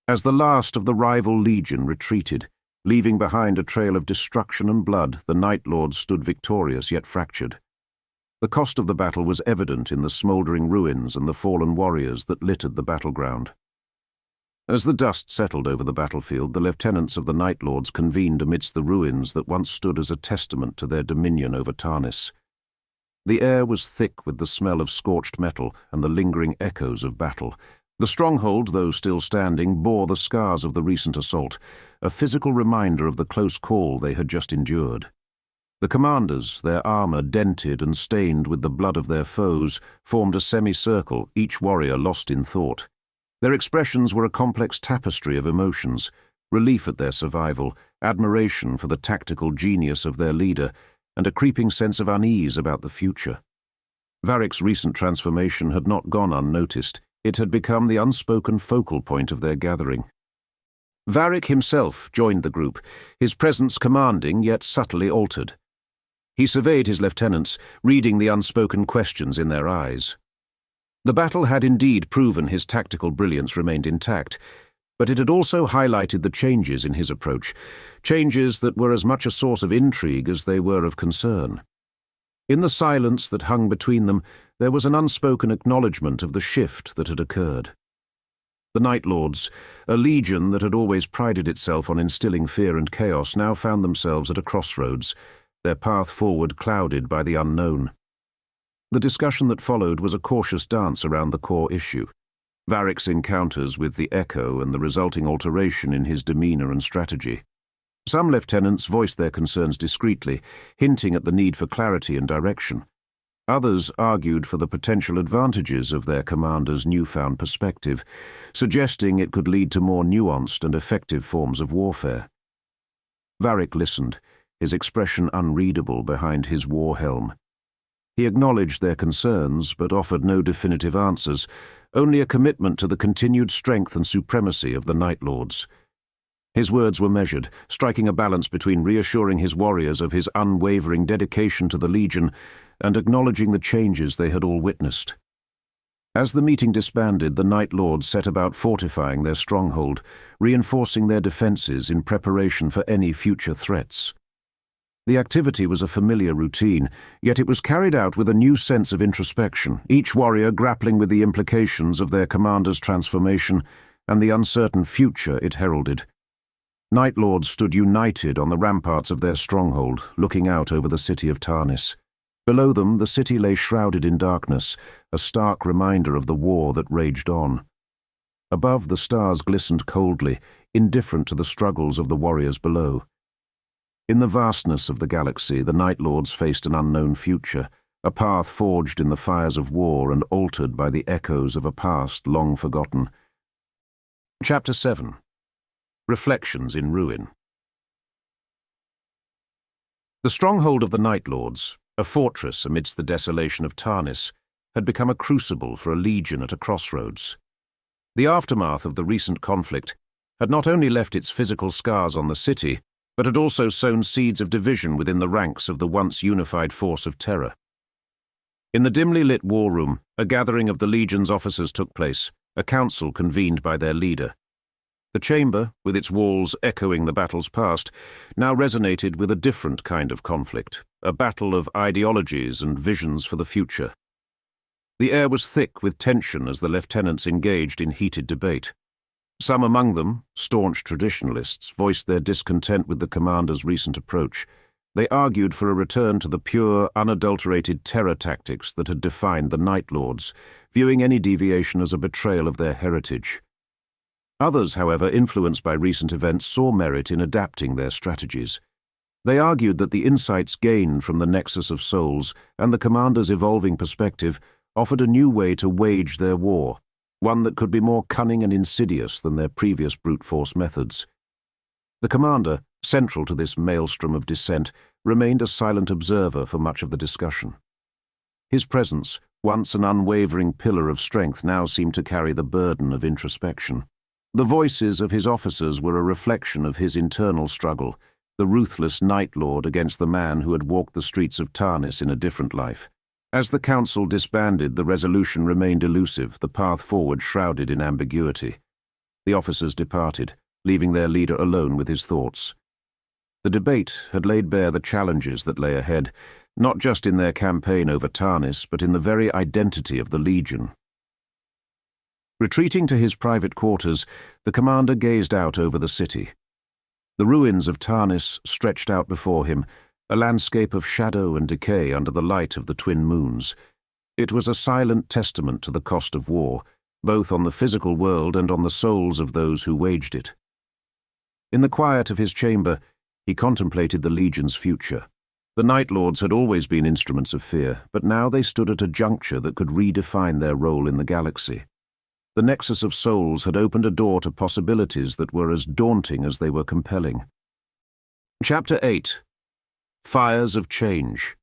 As the last of the rival legion retreated, leaving behind a trail of destruction and blood, the Night Lords stood victorious yet fractured. The cost of the battle was evident in the smouldering ruins and the fallen warriors that littered the battleground. As the dust settled over the battlefield, the lieutenants of the Night Lords convened amidst the ruins that once stood as a testament to their dominion over Tarnis. The air was thick with the smell of scorched metal and the lingering echoes of battle. The stronghold, though still standing, bore the scars of the recent assault, a physical reminder of the close call they had just endured. The commanders, their armour dented and stained with the blood of their foes, formed a semicircle, each warrior lost in thought. Their expressions were a complex tapestry of emotions, relief at their survival, admiration for the tactical genius of their leader, and a creeping sense of unease about the future. Varik's recent transformation had not gone unnoticed. It had become the unspoken focal point of their gathering. Varik himself joined the group, his presence commanding yet subtly altered. He surveyed his lieutenants, reading the unspoken questions in their eyes. The battle had indeed proven his tactical brilliance remained intact, but it had also highlighted the changes in his approach, changes that were as much a source of intrigue as they were of concern. In the silence that hung between them, there was an unspoken acknowledgement of the shift that had occurred. The Night Lords, a legion that had always prided itself on instilling fear and chaos, now found themselves at a crossroads, their path forward clouded by the unknown. The discussion that followed was a cautious dance around the core issue. Varik's encounters with the Echo and the resulting alteration in his demeanour and strategy. Some lieutenants voiced their concerns discreetly, hinting at the need for clarity and direction. Others argued for the potential advantages of their commander's newfound perspective, suggesting it could lead to more nuanced and effective forms of warfare. Varik listened, his expression unreadable behind his war helm. He acknowledged their concerns, but offered no definitive answers, only a commitment to the continued strength and supremacy of the Night Lords. His words were measured, striking a balance between reassuring his warriors of his unwavering dedication to the Legion and acknowledging the changes they had all witnessed. As the meeting disbanded, the Night Lords set about fortifying their stronghold, reinforcing their defences in preparation for any future threats. The activity was a familiar routine, yet it was carried out with a new sense of introspection, each warrior grappling with the implications of their commander's transformation and the uncertain future it heralded. Night Lords stood united on the ramparts of their stronghold, looking out over the city of Tarnis. Below them, the city lay shrouded in darkness, a stark reminder of the war that raged on. Above, the stars glistened coldly, indifferent to the struggles of the warriors below. In the vastness of the galaxy, the Night Lords faced an unknown future, a path forged in the fires of war and altered by the echoes of a past long forgotten. Chapter 7. Reflections in Ruin. The stronghold of the Night Lords, a fortress amidst the desolation of Tarnis, had become a crucible for a legion at a crossroads. The aftermath of the recent conflict had not only left its physical scars on the city, but had also sown seeds of division within the ranks of the once unified force of terror. In the dimly lit war room, a gathering of the Legion's officers took place, a council convened by their leader. The chamber, with its walls echoing the battles past, now resonated with a different kind of conflict, a battle of ideologies and visions for the future. The air was thick with tension as the lieutenants engaged in heated debate. Some among them, staunch traditionalists, voiced their discontent with the commander's recent approach. They argued for a return to the pure, unadulterated terror tactics that had defined the Night Lords, viewing any deviation as a betrayal of their heritage. Others, however, influenced by recent events, saw merit in adapting their strategies. They argued that the insights gained from the Nexus of Souls and the commander's evolving perspective offered a new way to wage their war, one that could be more cunning and insidious than their previous brute force methods. The commander, central to this maelstrom of dissent, remained a silent observer for much of the discussion. His presence, once an unwavering pillar of strength, now seemed to carry the burden of introspection. The voices of his officers were a reflection of his internal struggle, the ruthless Night Lord against the man who had walked the streets of Tarnis in a different life. As the council disbanded, the resolution remained elusive, the path forward shrouded in ambiguity. The officers departed, leaving their leader alone with his thoughts. The debate had laid bare the challenges that lay ahead, not just in their campaign over Tarnis, but in the very identity of the Legion. Retreating to his private quarters, the commander gazed out over the city. The ruins of Tarnis stretched out before him, a landscape of shadow and decay under the light of the twin moons. It was a silent testament to the cost of war, both on the physical world and on the souls of those who waged it. In the quiet of his chamber, he contemplated the Legion's future. The Night Lords had always been instruments of fear, but now they stood at a juncture that could redefine their role in the galaxy. The Nexus of Souls had opened a door to possibilities that were as daunting as they were compelling. Chapter 8. Fires of Change.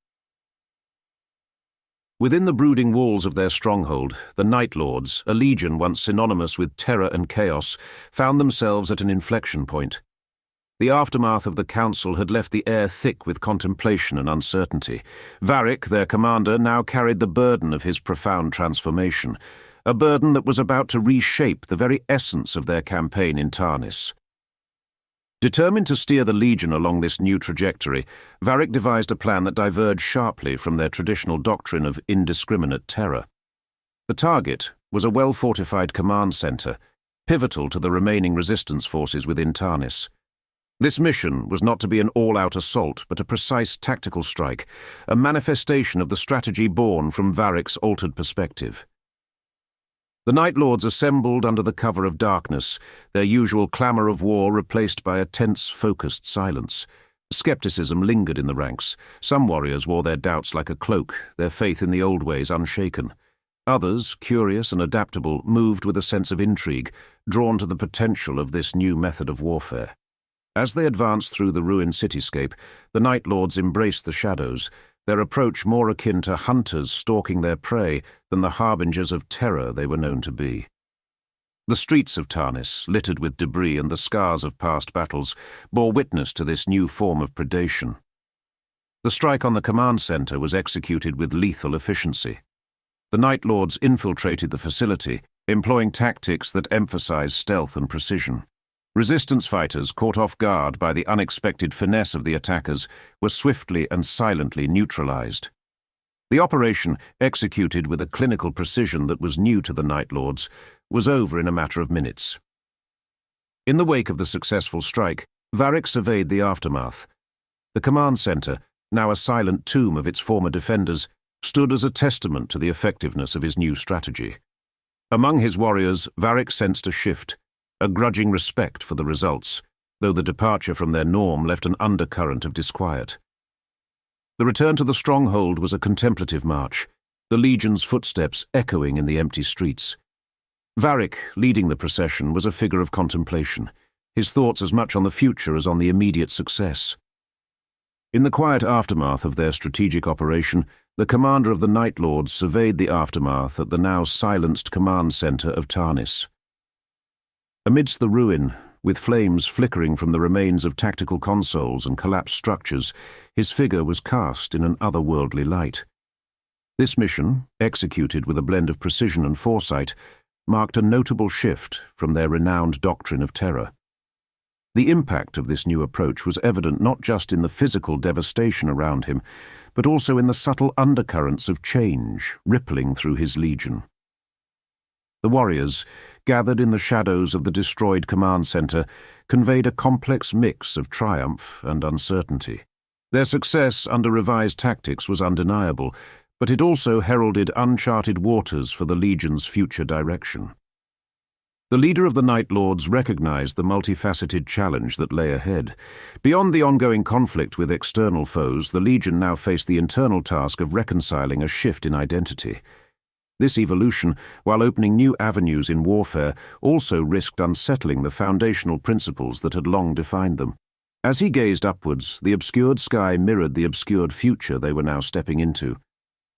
Within the brooding walls of their stronghold, the Night Lords, a legion once synonymous with terror and chaos, found themselves at an inflection point. The aftermath of the council had left the air thick with contemplation and uncertainty. Varik, their commander, now carried the burden of his profound transformation, a burden that was about to reshape the very essence of their campaign in Tarnis. Determined to steer the Legion along this new trajectory, Varik devised a plan that diverged sharply from their traditional doctrine of indiscriminate terror. The target was a well-fortified command center, pivotal to the remaining resistance forces within Tarnis. This mission was not to be an all-out assault, but a precise tactical strike, a manifestation of the strategy born from Varik's altered perspective. The Night Lords assembled under the cover of darkness, their usual clamour of war replaced by a tense, focused silence. Skepticism lingered in the ranks. Some warriors wore their doubts like a cloak, their faith in the old ways unshaken. Others, curious and adaptable, moved with a sense of intrigue, drawn to the potential of this new method of warfare. As they advanced through the ruined cityscape, the Night Lords embraced the shadows, their approach more akin to hunters stalking their prey than the harbingers of terror they were known to be. The streets of Tarnis, littered with debris and the scars of past battles, bore witness to this new form of predation. The strike on the command center was executed with lethal efficiency. The Night Lords infiltrated the facility, employing tactics that emphasized stealth and precision. Resistance fighters, caught off guard by the unexpected finesse of the attackers, were swiftly and silently neutralized. The operation, executed with a clinical precision that was new to the Night Lords, was over in a matter of minutes. In the wake of the successful strike, Varik surveyed the aftermath. The command center, now a silent tomb of its former defenders, stood as a testament to the effectiveness of his new strategy. Among his warriors, Varik sensed a shift, a grudging respect for the results, though the departure from their norm left an undercurrent of disquiet. The return to the stronghold was a contemplative march, the Legion's footsteps echoing in the empty streets. Varik, leading the procession, was a figure of contemplation, his thoughts as much on the future as on the immediate success. In the quiet aftermath of their strategic operation, the commander of the Night Lords surveyed the aftermath at the now silenced command center of Tarnis. Amidst the ruin, with flames flickering from the remains of tactical consoles and collapsed structures, his figure was cast in an otherworldly light. This mission, executed with a blend of precision and foresight, marked a notable shift from their renowned doctrine of terror. The impact of this new approach was evident not just in the physical devastation around him, but also in the subtle undercurrents of change rippling through his legion. The warriors, gathered in the shadows of the destroyed command center, conveyed a complex mix of triumph and uncertainty. Their success under revised tactics was undeniable, but it also heralded uncharted waters for the Legion's future direction. The leader of the Night Lords recognized the multifaceted challenge that lay ahead. Beyond the ongoing conflict with external foes, the Legion now faced the internal task of reconciling a shift in identity. This evolution, while opening new avenues in warfare, also risked unsettling the foundational principles that had long defined them. As he gazed upwards, the obscured sky mirrored the obscured future they were now stepping into.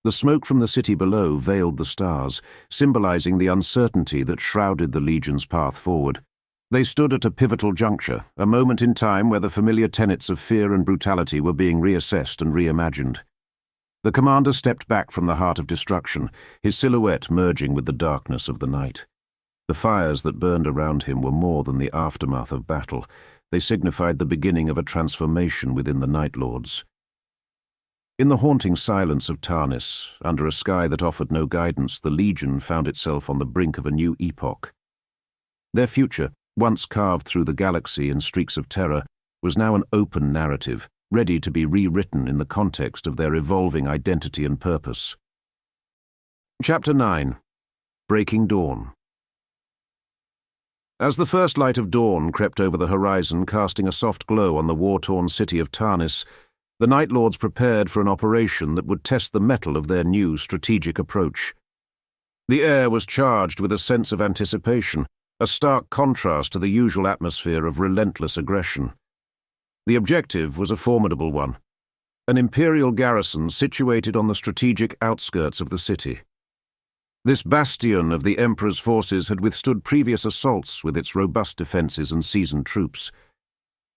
The smoke from the city below veiled the stars, symbolizing the uncertainty that shrouded the Legion's path forward. They stood at a pivotal juncture, a moment in time where the familiar tenets of fear and brutality were being reassessed and reimagined. The commander stepped back from the heart of destruction, his silhouette merging with the darkness of the night. The fires that burned around him were more than the aftermath of battle. They signified the beginning of a transformation within the Night Lords. In the haunting silence of Tarnis, under a sky that offered no guidance, the Legion found itself on the brink of a new epoch. Their future, once carved through the galaxy in streaks of terror, was now an open narrative, ready to be rewritten in the context of their evolving identity and purpose. Chapter 9. Breaking Dawn. As the first light of dawn crept over the horizon, casting a soft glow on the war-torn city of Tarnis, the Night Lords prepared for an operation that would test the mettle of their new strategic approach. The air was charged with a sense of anticipation, a stark contrast to the usual atmosphere of relentless aggression. The objective was a formidable one, an Imperial garrison situated on the strategic outskirts of the city. This bastion of the Emperor's forces had withstood previous assaults with its robust defenses and seasoned troops.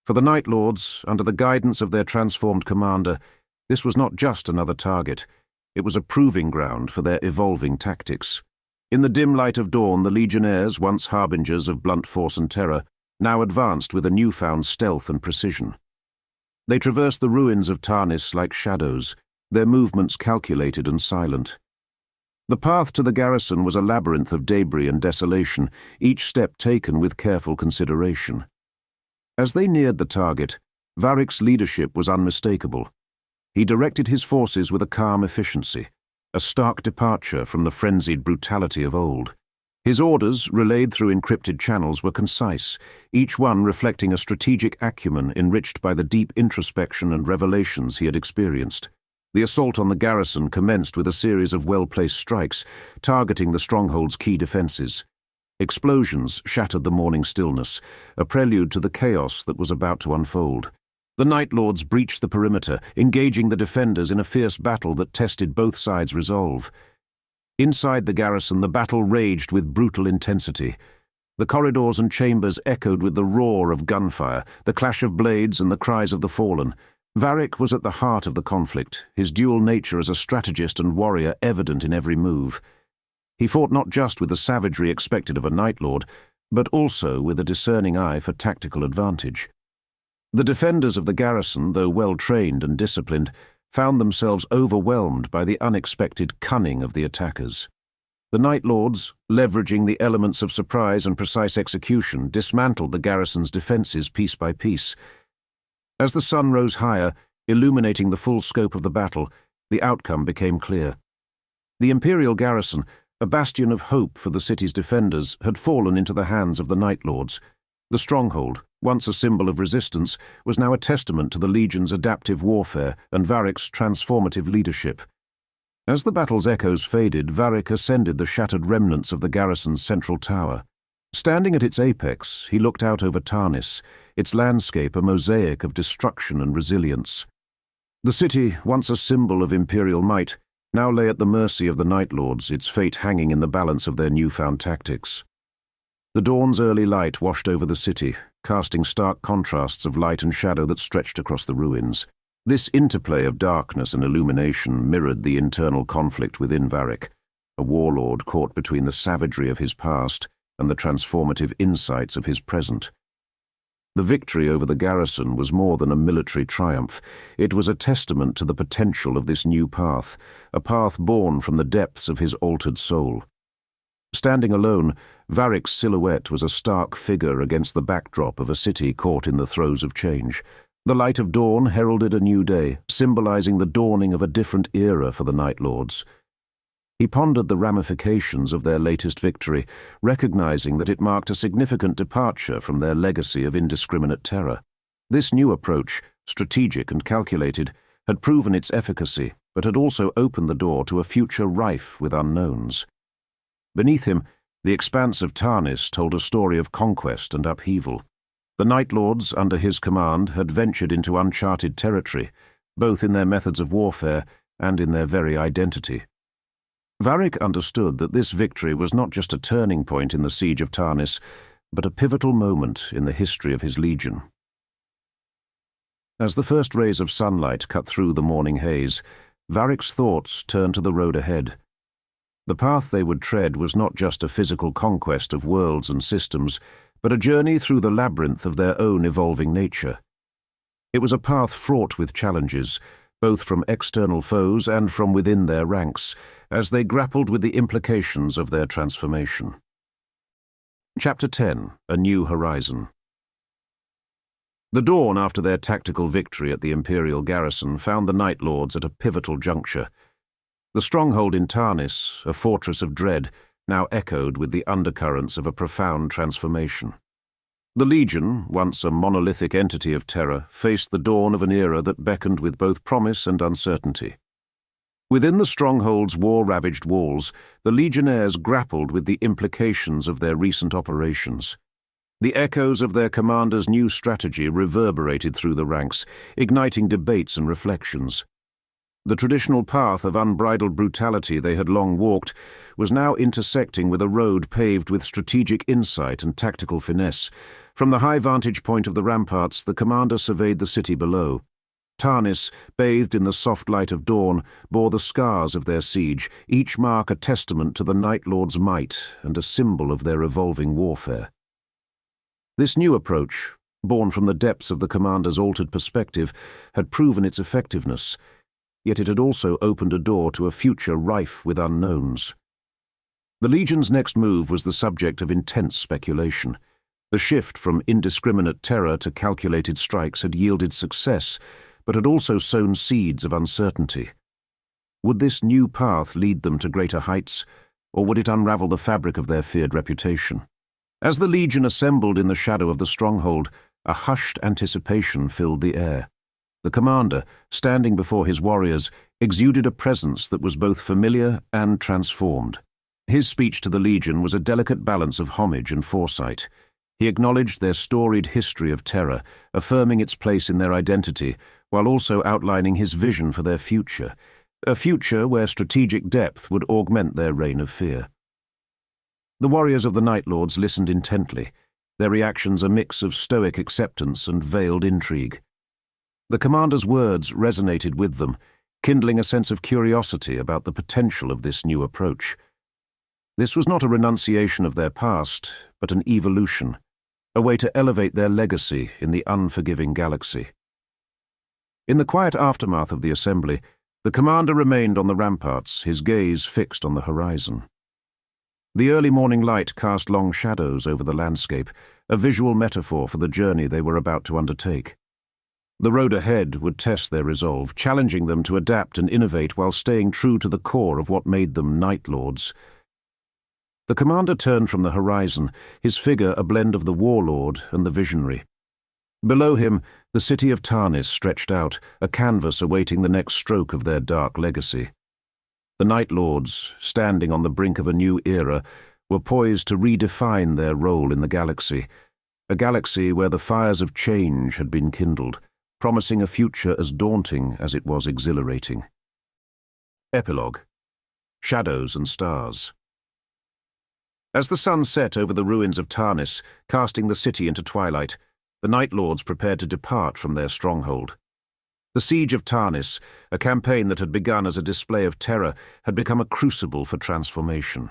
For the Night Lords, under the guidance of their transformed commander, this was not just another target. It was a proving ground for their evolving tactics. In the dim light of dawn, the legionnaires, once harbingers of blunt force and terror, now advanced with a newfound stealth and precision. They traversed the ruins of Tarnis like shadows, their movements calculated and silent. The path to the garrison was a labyrinth of debris and desolation, each step taken with careful consideration. As they neared the target, Varik's leadership was unmistakable. He directed his forces with a calm efficiency, a stark departure from the frenzied brutality of old. His orders, relayed through encrypted channels, were concise, each one reflecting a strategic acumen enriched by the deep introspection and revelations he had experienced. The assault on the garrison commenced with a series of well-placed strikes, targeting the stronghold's key defenses. Explosions shattered the morning stillness, a prelude to the chaos that was about to unfold. The Night Lords breached the perimeter, engaging the defenders in a fierce battle that tested both sides' resolve. Inside the garrison, the battle raged with brutal intensity. The corridors and chambers echoed with the roar of gunfire, the clash of blades and the cries of the fallen. Varik was at the heart of the conflict, his dual nature as a strategist and warrior evident in every move. He fought not just with the savagery expected of a Night Lord, but also with a discerning eye for tactical advantage. The defenders of the garrison, though well-trained and disciplined, found themselves overwhelmed by the unexpected cunning of the attackers. The Night Lords, leveraging the elements of surprise and precise execution, dismantled the garrison's defenses piece by piece. As the sun rose higher, illuminating the full scope of the battle, the outcome became clear. The Imperial garrison, a bastion of hope for the city's defenders, had fallen into the hands of the Night Lords. The stronghold, once a symbol of resistance, was now a testament to the Legion's adaptive warfare and Varik's transformative leadership. As the battle's echoes faded, Varik ascended the shattered remnants of the garrison's central tower. Standing at its apex, he looked out over Tarnis, its landscape a mosaic of destruction and resilience. The city, once a symbol of imperial might, now lay at the mercy of the Night Lords, its fate hanging in the balance of their newfound tactics. The dawn's early light washed over the city, casting stark contrasts of light and shadow that stretched across the ruins. This interplay of darkness and illumination mirrored the internal conflict within Varik, a warlord caught between the savagery of his past and the transformative insights of his present. The victory over the garrison was more than a military triumph. It was a testament to the potential of this new path, a path born from the depths of his altered soul. Standing alone, Varik's silhouette was a stark figure against the backdrop of a city caught in the throes of change. The light of dawn heralded a new day, symbolizing the dawning of a different era for the Night Lords. He pondered the ramifications of their latest victory, recognizing that it marked a significant departure from their legacy of indiscriminate terror. This new approach, strategic and calculated, had proven its efficacy, but had also opened the door to a future rife with unknowns. Beneath him, the expanse of Tarnis told a story of conquest and upheaval. The Night Lords, under his command, had ventured into uncharted territory, both in their methods of warfare and in their very identity. Varik understood that this victory was not just a turning point in the siege of Tarnis, but a pivotal moment in the history of his legion. As the first rays of sunlight cut through the morning haze, Varik's thoughts turned to the road ahead. The path they would tread was not just a physical conquest of worlds and systems, but a journey through the labyrinth of their own evolving nature. It was a path fraught with challenges, both from external foes and from within their ranks, as they grappled with the implications of their transformation. Chapter 10: A New Horizon. The dawn after their tactical victory at the Imperial garrison found the Night Lords at a pivotal juncture. The stronghold in Tarnis, a fortress of dread, now echoed with the undercurrents of a profound transformation. The Legion, once a monolithic entity of terror, faced the dawn of an era that beckoned with both promise and uncertainty. Within the stronghold's war-ravaged walls, the Legionnaires grappled with the implications of their recent operations. The echoes of their commander's new strategy reverberated through the ranks, igniting debates and reflections. The traditional path of unbridled brutality they had long walked was now intersecting with a road paved with strategic insight and tactical finesse. From the high vantage point of the ramparts, the commander surveyed the city below. Tarnis, bathed in the soft light of dawn, bore the scars of their siege, each mark a testament to the Night Lord's might and a symbol of their evolving warfare. This new approach, born from the depths of the commander's altered perspective, had proven its effectiveness, yet it had also opened a door to a future rife with unknowns. The Legion's next move was the subject of intense speculation. The shift from indiscriminate terror to calculated strikes had yielded success, but had also sown seeds of uncertainty. Would this new path lead them to greater heights, or would it unravel the fabric of their feared reputation? As the Legion assembled in the shadow of the stronghold, a hushed anticipation filled the air. The commander, standing before his warriors, exuded a presence that was both familiar and transformed. His speech to the Legion was a delicate balance of homage and foresight. He acknowledged their storied history of terror, affirming its place in their identity, while also outlining his vision for their future, a future where strategic depth would augment their reign of fear. The warriors of the Night Lords listened intently, their reactions a mix of stoic acceptance and veiled intrigue. The commander's words resonated with them, kindling a sense of curiosity about the potential of this new approach. This was not a renunciation of their past, but an evolution, a way to elevate their legacy in the unforgiving galaxy. In the quiet aftermath of the assembly, the commander remained on the ramparts, his gaze fixed on the horizon. The early morning light cast long shadows over the landscape, a visual metaphor for the journey they were about to undertake. The road ahead would test their resolve, challenging them to adapt and innovate while staying true to the core of what made them Night Lords. The commander turned from the horizon, his figure a blend of the warlord and the visionary. Below him, the city of Tarnis stretched out, a canvas awaiting the next stroke of their dark legacy. The Night Lords, standing on the brink of a new era, were poised to redefine their role in the galaxy, a galaxy where the fires of change had been kindled. promising a future as daunting as it was exhilarating. Epilogue: Shadows and Stars. As the sun set over the ruins of Tarnis, casting the city into twilight, the Night Lords prepared to depart from their stronghold. The siege of Tarnis, a campaign that had begun as a display of terror, had become a crucible for transformation.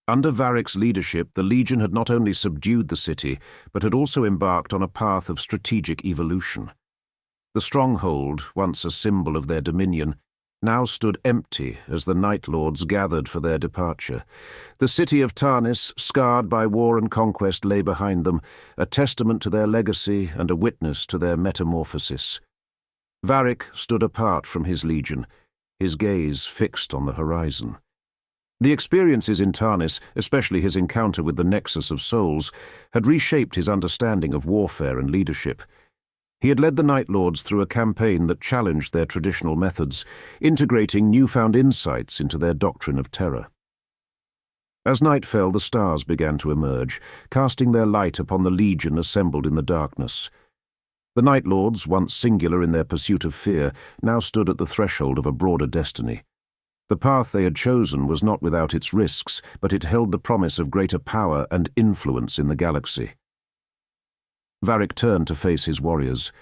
Under Varik's leadership, the Legion had not only subdued the city, but had also embarked on a path of strategic evolution. The stronghold, once a symbol of their dominion, now stood empty as the Night Lords gathered for their departure. The city of Tarnis, scarred by war and conquest, lay behind them, a testament to their legacy and a witness to their metamorphosis. Varik stood apart from his legion, his gaze fixed on the horizon. The experiences in Tarnis, especially his encounter with the Nexus of Souls, had reshaped his understanding of warfare and leadership. He had led the Night Lords through a campaign that challenged their traditional methods, integrating newfound insights into their doctrine of terror. As night fell, the stars began to emerge, casting their light upon the Legion assembled in the darkness. The Night Lords, once singular in their pursuit of fear, now stood at the threshold of a broader destiny. The path they had chosen was not without its risks, but it held the promise of greater power and influence in the galaxy. Varik turned to face his warriors.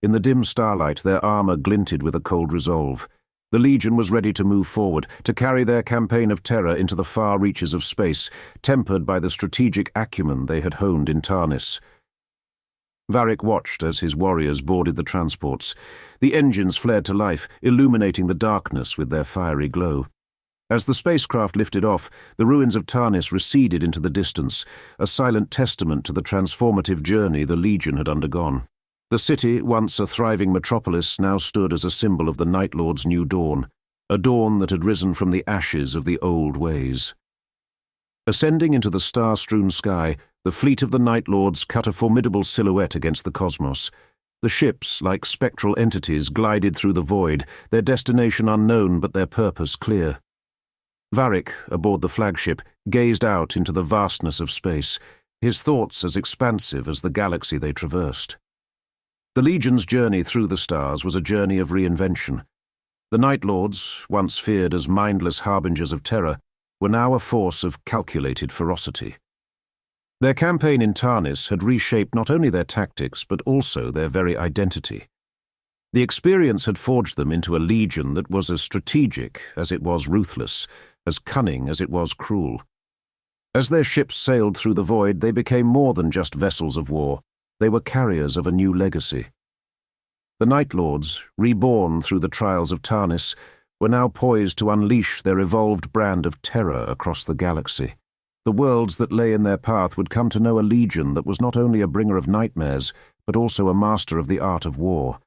In the dim starlight, their armor glinted with a cold resolve. The Legion was ready to move forward, to carry their campaign of terror into the far reaches of space, tempered by the strategic acumen they had honed in Tarnis. Varik watched as his warriors boarded the transports. The engines flared to life, illuminating the darkness with their fiery glow. As the spacecraft lifted off, the ruins of Tarnis receded into the distance, a silent testament to the transformative journey the Legion had undergone. The city, once a thriving metropolis, now stood as a symbol of the Night Lord's new dawn, a dawn that had risen from the ashes of the old ways. Ascending into the star-strewn sky, the fleet of the Night Lords cut a formidable silhouette against the cosmos. The ships, like spectral entities, glided through the void, their destination unknown but their purpose clear. Varik, aboard the flagship, gazed out into the vastness of space, his thoughts as expansive as the galaxy they traversed. The Legion's journey through the stars was a journey of reinvention. The Night Lords, once feared as mindless harbingers of terror, were now a force of calculated ferocity. Their campaign in Tarnis had reshaped not only their tactics but also their very identity. The experience had forged them into a legion that was as strategic as it was ruthless, as cunning as it was cruel. As their ships sailed through the void, they became more than just vessels of war. They were carriers of a new legacy. The Night Lords, reborn through the trials of Tarnis, were now poised to unleash their evolved brand of terror across the galaxy. The worlds that lay in their path would come to know a legion that was not only a bringer of nightmares, but also a master of the art of war.